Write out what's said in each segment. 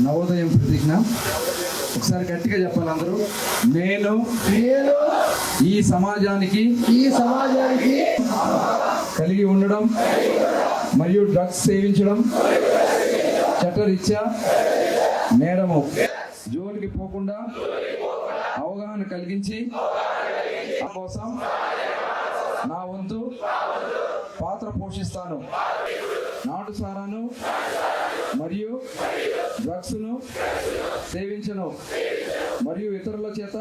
నవోదయం ప్రతిజ్ఞ ఒకసారి గట్టిగా చెప్పాలి అందరూ. నేను ఈ సమాజానికి కలిగి ఉండడం మరియు డ్రగ్స్ సేవించడం చట్టరీత్యా నేరము. జోలికి పోకుండా అవగాహన కలిగించి కోసం నా వంతు పాత్ర పోషిస్తాను. నాటు సారాను మరియు డ్రగ్స్ను సేవించను మరియు ఇతరుల చేత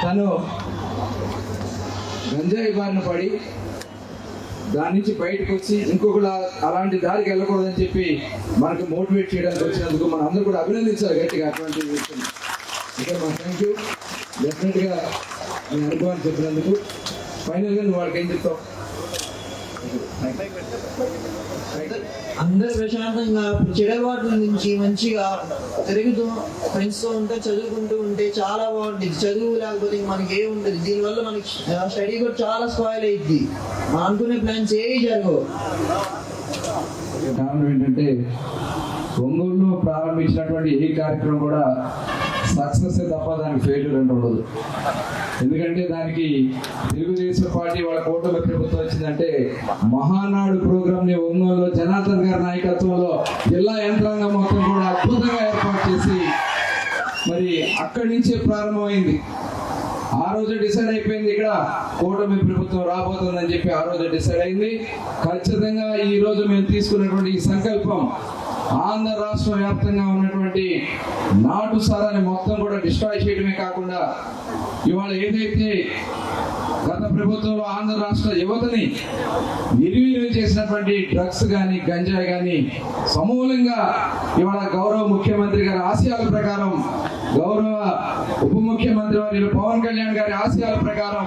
తను గంజాయి బారిన పడి దాని నుంచి బయటకు వచ్చి ఇంకొకరు అలాంటి దారికి వెళ్ళకూడదని చెప్పి మనకు మోటివేట్ చేయడానికి వచ్చినందుకు మనం అందరూ కూడా అభినందించాలి గట్టిగా. అటువంటి విషయం ఇక్కడ మా థ్యాంక్ యూ. డెఫినెట్గా మీ అనుభవాన్ని చెప్పినందుకు. ఫైనల్గా నువ్వు వాళ్ళకి ఏం చెప్తావు? అందరు ప్రశాంతంగా చెడవాట్ల నుంచి మంచిగా తిరుగుతూ ఫ్రెండ్స్తో ఉంటే చదువుకుంటూ ఉంటే చాలా బాగుంటుంది. చదువు లేకపోతే మనకి ఏమి ఉంటుంది. దీనివల్ల మనకి స్టడీ కూడా చాలా స్పాయిల్ అయ్యిద్ది. మనం అనుకునే ప్లాన్స్ ఏవి జరగవు. కారణం ఏంటంటే ఒంగోలులో ప్రారంభించినటువంటి ఏ కార్యక్రమం కూడా సక్సెస్ తప్ప దానికి ఫెయిల్యూర్ అంటే ఉండదు. ఎందుకంటే దానికి తెలుగుదేశం పార్టీ వాళ్ళ కూటమి ప్రభుత్వం వచ్చిందంటే మహానాడు ప్రోగ్రామ్ ని ఒంగోలులో జనార్దన్ గారి నాయకత్వంలో జిల్లా యంత్రాంగం మొత్తం కూడా అద్భుతంగా ఏర్పాటు చేసి మరి అక్కడి నుంచే ప్రారంభమైంది. ఆ రోజు డిసైడ్ అయిపోయింది ఇక్కడ కూటమి ప్రభుత్వం రాబోతుందని చెప్పి ఆ రోజు డిసైడ్ అయింది. ఖచ్చితంగా ఈ రోజు మేము తీసుకున్నటువంటి ఈ సంకల్పం ఆంధ్ర రాష్ట్ర వ్యాప్తంగా ఉన్నటువంటి నాటు సారాన్ని మొత్తం కూడా డిస్ట్రాయ్ చేయడమే కాకుండా ఇవాళ ఏదైతే గత ప్రభుత్వంలో ఆంధ్ర రాష్ట్ర యువతని నిర్వీర్యం చేసినటువంటి డ్రగ్స్ కానీ గంజాయి కానీ సమూలంగా ఇవాళ గౌరవ ముఖ్యమంత్రి గారి ఆశయాల ప్రకారం, గౌరవ ఉప ముఖ్యమంత్రి వారి పవన్ కళ్యాణ్ గారి ఆశయాల ప్రకారం,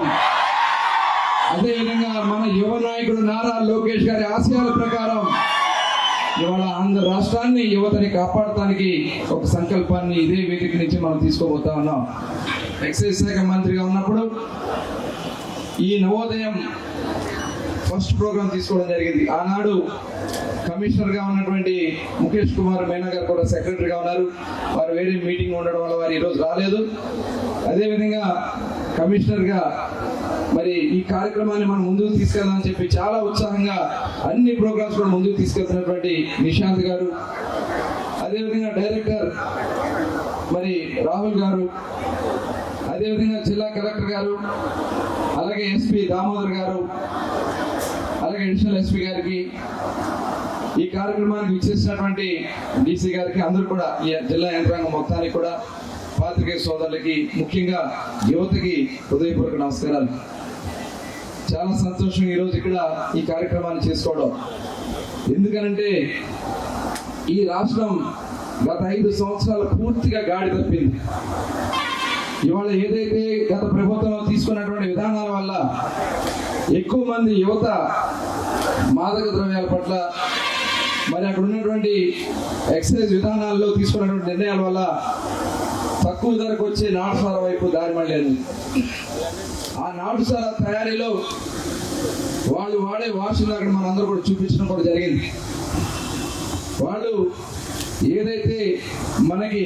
అదేవిధంగా మన యువ నాయకుడు నారా లోకేష్ గారి ఆశయాల ప్రకారం ఇవాళ ఆంధ్ర రాష్ట్రాన్ని యువతని కాపాడటానికి ఒక సంకల్పాన్ని ఇదే వేదిక నుంచి మనం తీసుకోబోతా ఉన్నాం. ఎక్సైజ్ శాఖ మంత్రిగా ఉన్నప్పుడు ఈ నవోదయం ఫస్ట్ ప్రోగ్రామ్ తీసుకోవడం జరిగింది. ఆనాడు కమిషనర్గా ఉన్నటువంటి ముఖేష్ కుమార్ మీనా గారు కూడా సెక్రటరీగా ఉన్నారు. వారు వేరే మీటింగ్ ఉండడం వల్ల వారు ఈరోజు రాలేదు. అదేవిధంగా కమిషనర్గా మరి ఈ కార్యక్రమాన్ని మనం ముందుకు తీసుకెళ్దామని చెప్పి చాలా ఉత్సాహంగా అన్ని ప్రోగ్రామ్స్ కూడా ముందుకు తీసుకెళ్తున్నటువంటి నిశాంత్ గారు, అదేవిధంగా డైరెక్టర్ మరి రాహుల్ గారు, అదే అదేవిధంగా జిల్లా కలెక్టర్ గారు, అలాగే ఎస్పీ దామోదర్ గారు, అలాగే అడిషనల్ ఎస్పీ గారికి, ఈ కార్యక్రమానికి విచ్చేసినటువంటి డీసీ గారికి, అందరూ కూడా ఈ జిల్లా యంత్రాంగం మొత్తానికి కూడా, పాత్రికేయ సోదరులకి, ముఖ్యంగా యువతకి హృదయపూర్వక నమస్కారాలు. చాలా సంతోషం ఈరోజు ఇక్కడ ఈ కార్యక్రమాన్ని చేసుకోవడం. ఎందుకనంటే ఈ రాష్ట్రం గత 5 సంవత్సరాలు పూర్తిగా గాడి తప్పింది. ఇవాళ ఏదైతే గత ప్రభుత్వం తీసుకున్నటువంటి విధానాల వల్ల ఎక్కువ మంది యువత మాదక ద్రవ్యాల పట్ల, మరి అక్కడ ఉన్నటువంటి ఎక్సైజ్ విధానాల్లో తీసుకున్నటువంటి నిర్ణయాల వల్ల తక్కువ ధరకు వచ్చే నాటుసార వైపు దారి మళ్ళీ ఆ నాటుసార తయారీలో వాళ్ళు వాడే వాషులు అక్కడ మనందరూ కూడా చూపించడం కూడా జరిగింది. వాళ్ళు ఏదైతే మనకి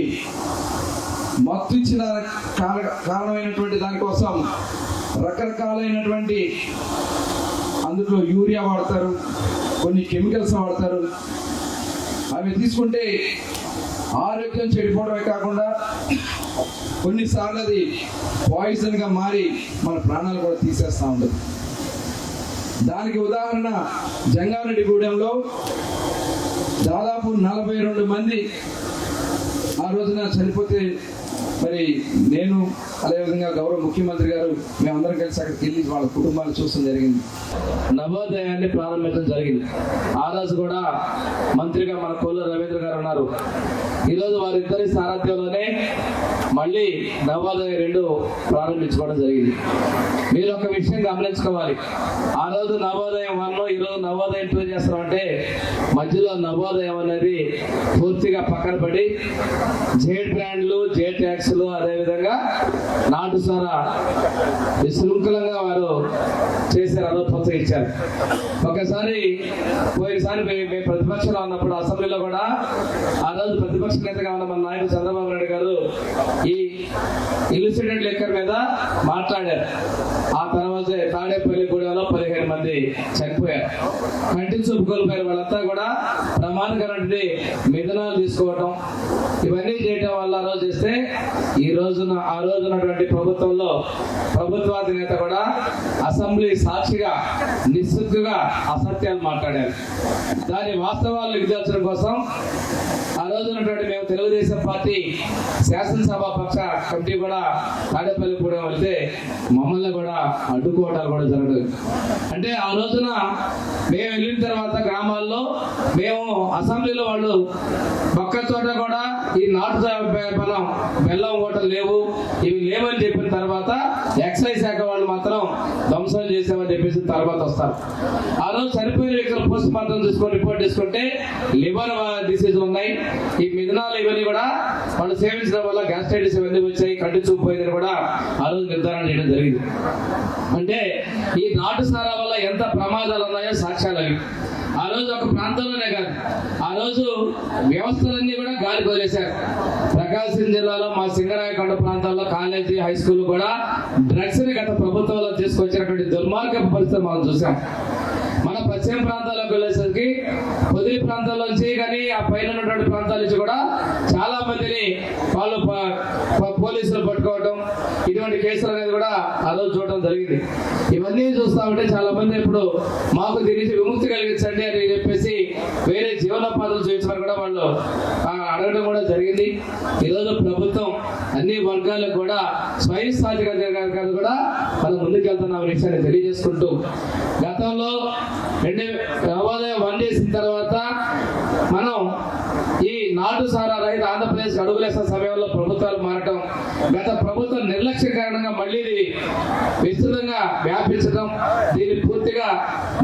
మత్తు ఇచ్చిన కారణమైనటువంటి దానికోసం రకరకాలైనటువంటి అందులో యూరియా వాడతారు, కొన్ని కెమికల్స్ వాడతారు. అవి తీసుకుంటే ఆరోగ్యం చెడిపోవడమే కాకుండా కొన్నిసార్లు అది పాయిజన్గా మారి మన ప్రాణాలు కూడా తీసేస్తూ ఉండదు. దానికి ఉదాహరణ జంగారెడ్డిగూడెంలో దాదాపు 42 మంది ఆ రోజున చనిపోతే, మరి నేను అదేవిధంగా గౌరవ ముఖ్యమంత్రి గారు మేమందరం కలిసి అక్కడికి వెళ్ళి వాళ్ళ కుటుంబాలు చూడడం జరిగింది. నవోదయాన్ని ప్రారంభించడం జరిగింది. ఆ రోజు కూడా మంత్రిగా మన కోళ్ళ రవీంద్ర గారు ఉన్నారు. ఈరోజు వారిద్దరి సారథ్యంలోనే మళ్ళీ నవోదయ 2 ప్రారంభించుకోవడం జరిగింది. మీరు ఒక విషయం గమనించుకోవాలి. ఆ రోజు నవోదయం 1, ఈరోజు నవోదయం 2 చేస్తున్నామంటే మధ్యలో నవోదయం అనేది పూర్తిగా పక్కన పడి జేడ్ బ్రాండ్లు, జే ట్యాక్స్లు, అదేవిధంగా నాటుసారా విశృంఖలంగా వారు చేశారు, అదో ప్రోత్సహించారు. ఒకసారి పోయినసారి మేము ప్రతిపక్షంలో ఉన్నప్పుడు అసెంబ్లీలో కూడా ఆ రోజు ప్రతిపక్ష నేతగా ఉన్న మన నాయకుడు చంద్రబాబు నాయుడు గారు ఈ ఇల్యూసిడెంట్ లిక్కర్ మీద మాట్లాడారు. ఆ తర్వాత తాడేపల్లిగూడెంలో 15 మంది చనిపోయారు, కంటి చూపు కోల్పోయారు. వాళ్ళంతా కూడా ప్రమాదకరమైనటువంటి మిథనాలు తీసుకోవటం, ఇవన్నీ చేయటం వల్ల ఆ రోజు చేస్తే ఆ రోజు ఉన్నటువంటి ప్రభుత్వంలో ప్రభుత్వాధినేత కూడా అసెంబ్లీ సాక్షిగా నిస్సిగ్గుగా అసత్యాలు మాట్లాడారు. దాని వాస్తవాలు నిగ్దాల్చడం కోసం ఆ రోజు ఉన్నటువంటి మేము తెలుగుదేశం పార్టీ శాసనసభ పక్ష కమిటీ కూడా తాడేపల్లిగూడెం వెళ్తే మమ్మల్ని కూడా అడ్డుకోవటాలు కూడా జరగదు. అంటే ఆ రోజున మేము వెళ్ళిన తర్వాత గ్రామాల్లో మేము అసెంబ్లీలో వాళ్ళు పక్క చోట కూడా ఈ నాటు బెల్లం ఓటలు లేవు, ఇవి లేవని చెప్పిన తర్వాత ఎక్సైజ్ శాఖ వాళ్ళు మాత్రం ధ్వంసం చేసామని చెప్పేసి తర్వాత వస్తారు. ఆ రోజు చనిపోయిన వ్యక్తులు పోస్ట్ మార్టం తీసుకొని రిపోర్ట్ తీసుకుంటే లివర్ డిసీజ్ ఉన్నాయి, ఈ మిథనాలు ఇవన్నీ కూడా వాళ్ళు సేవించడం వల్ల గ్యాస్ట్రైటిస్ ఇవన్నీ వచ్చాయి, కంటి చూపు పోయిందని కూడా ఆ రోజు నిర్ధారణ చేయడం జరిగింది. అంటే ఈ నాటు సారా వల్ల ఎంత ప్రమాదాలు ఉన్నాయో సాక్ష్యాలు అవి. ఆ రోజు ఒక ప్రాంతంలోనే కాదు, ఆ రోజు వ్యవస్థలన్నీ కూడా గాలి వదిలేశారు. ప్రకాశం జిల్లాలో మా సింగరాయకొండ ప్రాంతాల్లో కాలేజీ, హై స్కూల్ కూడా డ్రగ్స్ ని గత ప్రభుత్వంలో తీసుకొచ్చినటువంటి దుర్మార్గపు పరిస్థితి మనం చూసాం. మన పశ్చిమ ప్రాంతాలకు వెళ్ళేసరికి పొదిలి ప్రాంతాల్లోంచి కానీ ఆ పైన ఉన్నటువంటి ప్రాంతాల నుంచి కూడా చాలా మందిని వాళ్ళు పోలీసులు పట్టుకోవడం, ఇటువంటి కేసులు అనేది కూడా ఆ రోజు చూడడం జరిగింది. ఇవన్నీ చూస్తా ఉంటే చాలా మంది ఇప్పుడు మాకు దీని నుంచి విముక్తి కలిగించండి అని చెప్పేసి వేరే జీవనోపాధులు చూపించమని కూడా వాళ్ళు అడగడం కూడా జరిగింది. ఈరోజు ప్రభుత్వం అన్ని వర్గాలకు కూడా స్వయం సాధికారిగా కూడా మనం ముందుకెళ్తున్న విషయాన్ని తెలియజేసుకుంటూ, గతంలో నవోదయం 1 చేసిన తర్వాత మనం ఈ నాటు సారా రహిత ఆంధ్రప్రదేశ్ అడుగులేసిన సమయంలో ప్రభుత్వాలు మారటం, గత ప్రభుత్వం నిర్లక్ష్య కారణంగా మళ్ళీ విస్తృతంగా వ్యాపించడం, దీన్ని పూర్తిగా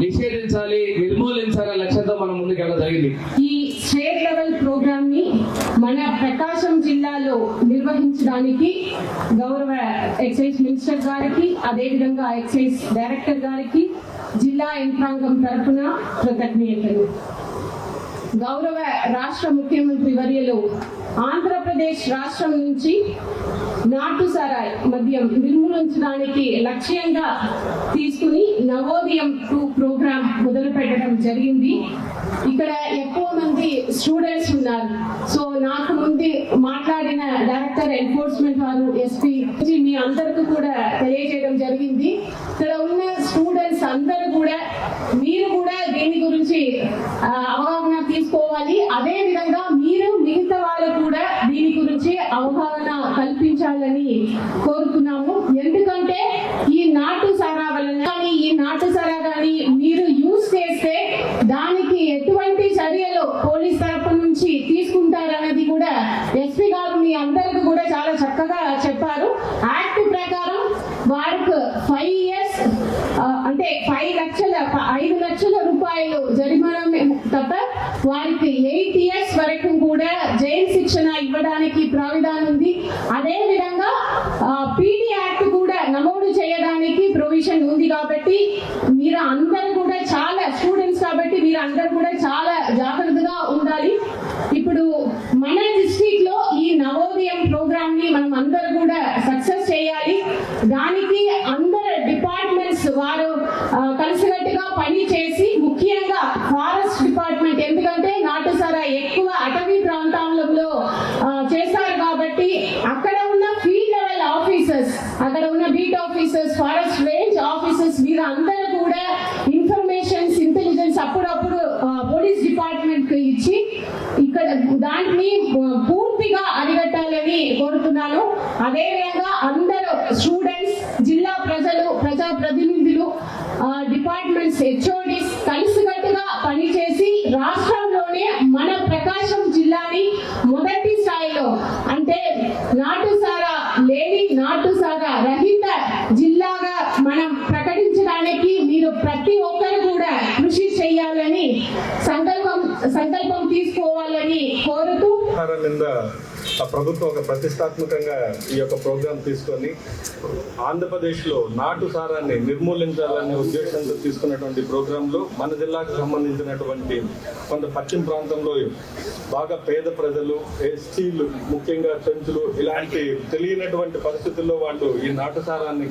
నిషేధించాలి, నిర్మూలించాలనే లక్ష్యంతో మనం ముందుకెళ్ళడం జరిగింది. ఈ స్టేట్ లెవెల్ ప్రోగ్రామ్ ని మన ప్రకాశం జిల్లాలో నిర్వహించడానికి గౌరవ ఎక్సైజ్ మినిస్టర్ గారికి, అదేవిధంగా ఎక్సైజ్ డైరెక్టర్ గారికి జిల్లా యంత్రాంగం తరఫున కృతజ్ఞతలు. గౌరవ రాష్ట్ర ముఖ్యమంత్రి వర్యులు ఆంధ్రప్రదేశ్ రాష్ట్రం నుంచి నాటు సారాయి మద్యం నిర్మూలించడానికి లక్ష్యంగా తీసుకుని నవోదయం 2 ప్రోగ్రామ్ మొదలు పెట్టడం జరిగింది. ఇక్కడ ఎక్కువ మంది స్టూడెంట్స్ ఉన్నారు. సో నాకు ముందే గురించి మాట్లాడిన డైరెక్టర్ ఎన్ఫోర్స్మెంట్ వారు ఎస్పీ మీ అందరికీ కూడా తెలియజేయడం జరిగింది. ఇక్కడ ఉన్న స్టూడెంట్స్ అందరూ కూడా మీరు కూడా దీని గురించి అవగాహన తీసుకోవాలి. అదే విధంగా మీరు మిగతా వాళ్ళు కూడా దీని గురించి అవగాహన కల్పించాలని కోరుతున్నాము. ఎందుకంటే ఈ నాటు సారా వలన కానీ ఈ నాటు సారా కానీ మీరు యూజ్ చేస్తే దానికి ఎటువంటి చర్యలు పోలీస్ తరపు నుంచి తీసుకుంటారన్నది కూడా ఎస్పీ గారు మీ అందరికీ కూడా చాలా చక్కగా చెప్పారు. యాక్ట్ ప్రకారం వారికి 5 years అంటే 5 లక్షల రూపాయలు జరిమానా తప్ప వారికి 8 years వరకు కూడా జైలు శిక్షణ ఇవ్వడానికి ప్రావిధానం ఉంది. అదే విధంగా పీడీ యాక్ట్ కూడా నమోదు చేయడానికి ప్రొవిజన్ ఉంది. కాబట్టి మీరు అందరూ కూడా చాలా స్టూడెంట్స్ కాబట్టి మీరు అందరూ కూడా చాలా జాగ్రత్తగా ఉండాలి. ఇప్పుడు మన డిస్ట్రిక్ట్ లో ఈ నవోదయం ప్రోగ్రామ్ ని మనం అందరూ కూడా సక్సెస్ చేయాలి. దానికి అందరు డిపార్ట్మెంట్స్ వారు కలిసికట్టుగా పని చేసి, ముఖ్యంగా ఫారెస్ట్ డిపార్ట్మెంట్, ఎందుకంటే నాటుసారా ఎక్కువ అటవీ ప్రాంతాలలో చేస్తారు కాబట్టి అక్కడ ఉన్న ఫీల్డ్ లెవెల్ ఆఫీసర్స్, అక్కడ ఉన్న beat officers, forest range officers వీరు అందరూ కూడా ఇన్ఫర్మేషన్స్ ఇంటెలిజెన్స్ అప్పుడప్పుడు పోలీస్ డిపార్ట్మెంట్ కి ఇచ్చి ఇక్కడ దాన్ని పూర్తిగా అరికట్టాలని కోరుతున్నాను. అదేవిధంగా అందరూ స్టూడెంట్స్, జిల్లా ప్రజలు, ప్రజా ప్రతినిధులు, డిపార్ట్మెంట్స్, హెచ్ఓడిస్ కలిసికట్టుగా పనిచేసి రాష్ట్రంలోనే మన ప్రకాశం జిల్లాని మొదటి స్థాయిలో అంటే నాటుసారా లేని, నాటుసారా రహిత జిల్లాగా మనం ప్రకటించడానికి మీరు ప్రతి ఒక్కరు కూడా కృషి చేయాలని సంకల్పం తీసుకోవాలని కోరుతూ ప్రభుత్వం ఒక ప్రతిష్టాత్మకంగా ఈ యొక్క ప్రోగ్రాం తీసుకొని ఆంధ్రప్రదేశ్లో నాటు సారాన్ని నిర్మూలించాలనే ఉద్దేశంతో తీసుకున్నటువంటి ప్రోగ్రాంలో మన జిల్లాకు సంబంధించినటువంటి కొంత పశ్చిమ ప్రాంతంలో బాగా పేద ప్రజలు, ఎస్టీలు, ముఖ్యంగా చెంచులు ఇలాంటి తెలియనటువంటి పరిస్థితుల్లో వాళ్ళు ఈ నాటు సారాన్ని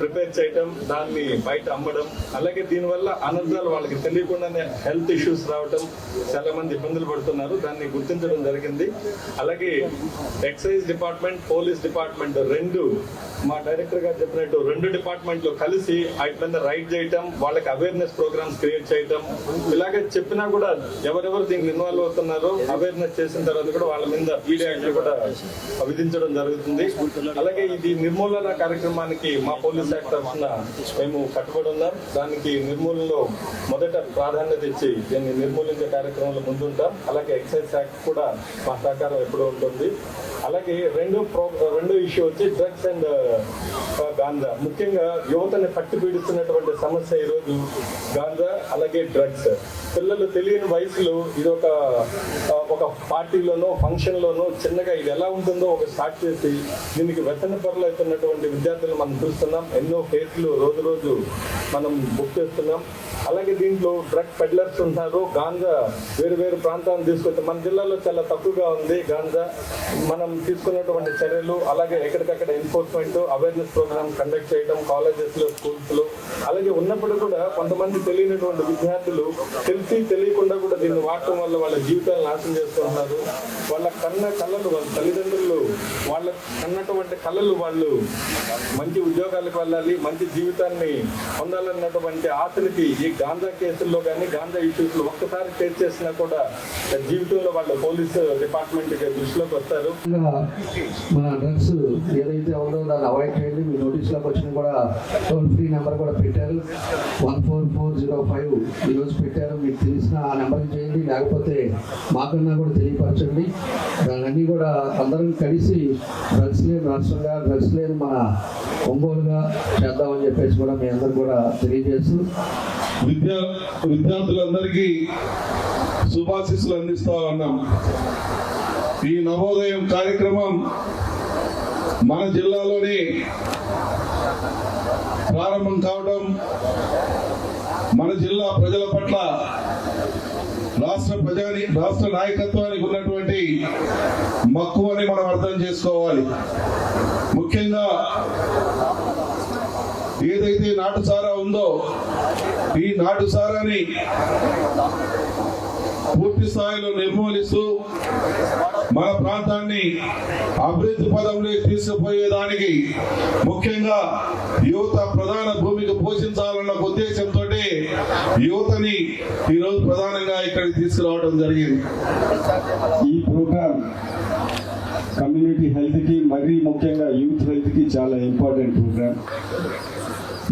ప్రిపేర్ చేయటం, దాన్ని బయట అమ్మడం, అలాగే దీనివల్ల అనర్థాలు వాళ్ళకి తెలియకుండానే హెల్త్ ఇష్యూస్ రావటం, చాలా మంది ఇబ్బందులు పడుతున్నారు. దాన్ని గుర్తించడం జరిగింది. అలాగే ఎక్సైజ్ డిపార్ట్మెంట్, పోలీస్ డిపార్ట్మెంట్ రెండు, మా డైరెక్టర్ గారు చెప్పినట్టు 2 డిపార్ట్మెంట్లు కలిసి వాటి మీద రైడ్ చేయటం, వాళ్ళకి అవేర్నెస్ ప్రోగ్రామ్స్ క్రియేట్ చేయటం, ఇలాగే చెప్పినా కూడా ఎవరెవరు దీనికి ఇన్వాల్వ్ అవుతున్నారో అవేర్నెస్ చేసిన తర్వాత కూడా వాళ్ళ మీద పీడీ యాక్ట్ కూడా విధించడం జరుగుతుంది. అలాగే ఇది నిర్మూలన కార్యక్రమానికి మా పోలీస్ శాఖ తరఫున మేము కట్టుబడి ఉన్నాం. దానికి నిర్మూలనలో మొదట ప్రాధాన్యత ఇచ్చి దీన్ని నిర్మూలించే కార్యక్రమంలో ముందుంటాం. అలాగే ఎక్సైజ్ శాఖ కూడా మా సహకారం ఎప్పుడూ ఉంటుంది. అలాగే రెండో ఇష్యూ వచ్చి డ్రగ్స్ అండ్ గాంజా. ముఖ్యంగా యువతని పట్టి పీడిస్తున్నటువంటి సమస్య ఈరోజు గాంజా, అలాగే డ్రగ్స్. పిల్లలు తెలియని వయసులో ఇది ఒక పార్టీలోనో ఫంక్షన్లోనో చిన్నగా ఇది ఎలా ఉంటుందో ఒక స్టార్ట్ చేసి దీనికి వ్యసన పరులు అవుతున్నటువంటి విద్యార్థులు మనం చూస్తున్నాం. ఎన్నో కేసులు రోజు మనం బుక్ చేస్తున్నాం. అలాగే దీంట్లో డ్రగ్ పెడ్లర్స్ ఉంటారు. గాంజా వేరు ప్రాంతాలను తీసుకొచ్చి మన జిల్లాలో చాలా తక్కువగా ఉంది గాంజా. మనం తీసుకున్నటువంటి చర్యలు, అలాగే ఎక్కడికక్కడ ఎన్ఫోర్స్మెంట్, అవేర్నెస్ ప్రోగ్రామ్ కండక్ట్ చేయడం కాలేజెస్లో, స్కూల్స్లో. అలాగే ఉన్నప్పుడు కూడా కొంతమంది తెలియనటువంటి విద్యార్థులు తెలియకుండా కూడా దీన్ని వాడటం వల్ల వాళ్ళ జీవితాలు నాశనం చేసుకుంటున్నారు. వాళ్ళ కళ్ళలు, వాళ్ళ తల్లిదండ్రులు వాళ్ళ కన్నటువంటి కళలు వాళ్ళు మంచి ఉద్యోగాలకు వెళ్ళాలి, మంచి జీవితాన్ని పొందాలన్నటువంటి ఆశలకి ఈ గాంజా కేసుల్లో కానీ గాంజా ఇష్యూస్లో ఒక్కసారి ఫేస్ చేసినా కూడా జీవితంలో వాళ్ళ పోలీసు డిపార్ట్మెంట్ దృష్టిలోకి వస్తారు. మన డ్రగ్స్ ఏదైతే ఉందో దాన్ని అవాయిడ్ చేయండి. మీ నోటీస్లోకి వచ్చిన కూడా టోల్ ఫ్రీ నెంబర్ కూడా పెట్టారు, 14405 ఈరోజు పెట్టారు. మీకు తెలిసిన ఆ నెంబర్కి చేయండి, లేకపోతే మాకన్నా కూడా తెలియపరచండి. దాన్ని కూడా అందరం కలిసి డ్రగ్స్ లేని రాష్ట్రంగా, డ్రగ్స్ లేని మన ఒంగోలుగా చేద్దామని చెప్పేసి కూడా మీ అందరూ కూడా తెలియజేస్తూ విద్యార్థులందరికీ శుభాశీస్సులు అందిస్తా ఉన్నాం. ఈ నవోదయం కార్యక్రమం మన జిల్లాలోనే ప్రారంభం కావడం మన జిల్లా ప్రజల పట్ల రాష్ట్ర నాయకత్వానికి ఉన్నటువంటి మక్కువని మనం అర్థం చేసుకోవాలి. ముఖ్యంగా ఏదైతే నాటుసారా ఉందో ఈ నాటుసారాని పూర్తి స్థాయిలో నిర్మూలిస్తూ మన ప్రాంతాన్ని అభివృద్ధి పదంలో తీసుకుపోయేదానికి ముఖ్యంగా యువత ప్రధాన భూమిక పోషించాలన్న ఉద్దేశంతో యువతని ఈరోజు ప్రధానంగా ఇక్కడికి తీసుకురావడం జరిగింది. ఈ ప్రోగ్రామ్ కమ్యూనిటీ హెల్త్కి మరీ ముఖ్యంగా యూత్ హెల్త్కి చాలా ఇంపార్టెంట్ ప్రోగ్రామ్.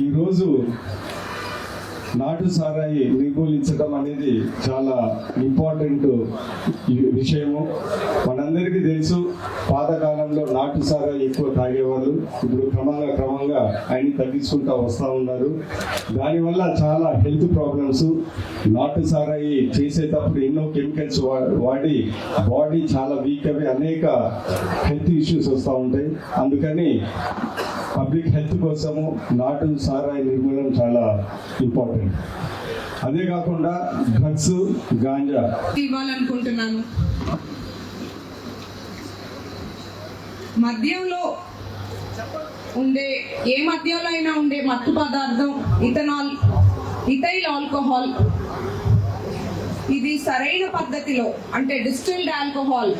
ఈరోజు నాటు సారాయి నిర్మూలించడం అనేది చాలా ఇంపార్టెంట్ విషయము. మనందరికీ తెలుసు, పాతకాలంలో నాటు సారాయి ఎక్కువ తాగేవాళ్ళు. ఇప్పుడు క్రమంగా ఆయన తగ్గించుకుంటూ వస్తూ ఉన్నారు. దానివల్ల చాలా హెల్త్ ప్రాబ్లమ్స్, నాటు సారాయి చేసేటప్పుడు ఎన్నో కెమికల్స్ వాడి బాడీ చాలా వీక్ అవి అనేక హెల్త్ ఇష్యూస్ వస్తూ ఉంటాయి. అందుకని పబ్లిక్ హెల్త్ కోసము నాటు సారాయి నిర్మూలన చాలా ఇంపార్టెంట్. అదే కాకుండా డ్రగ్స్, గాంజా ఇవ్వాలనుకుంటున్నాను. మద్యంలో ఉండే ఏ మద్యంలో అయినా ఉండే మత్తు పదార్థం ఇథైల్ ఆల్కహాల్. ఇది సరైన పద్ధతిలో అంటే డిస్టిల్డ్ ఆల్కహాల్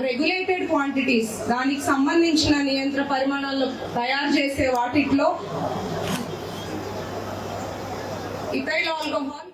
రెగ్యులేటెడ్ క్వాంటిటీస్, దానికి సంబంధించిన నియంత్రణ పరిమాణాల్లో తయారు చేసే వాటిలో ఇథైల్ ఆల్కహాల్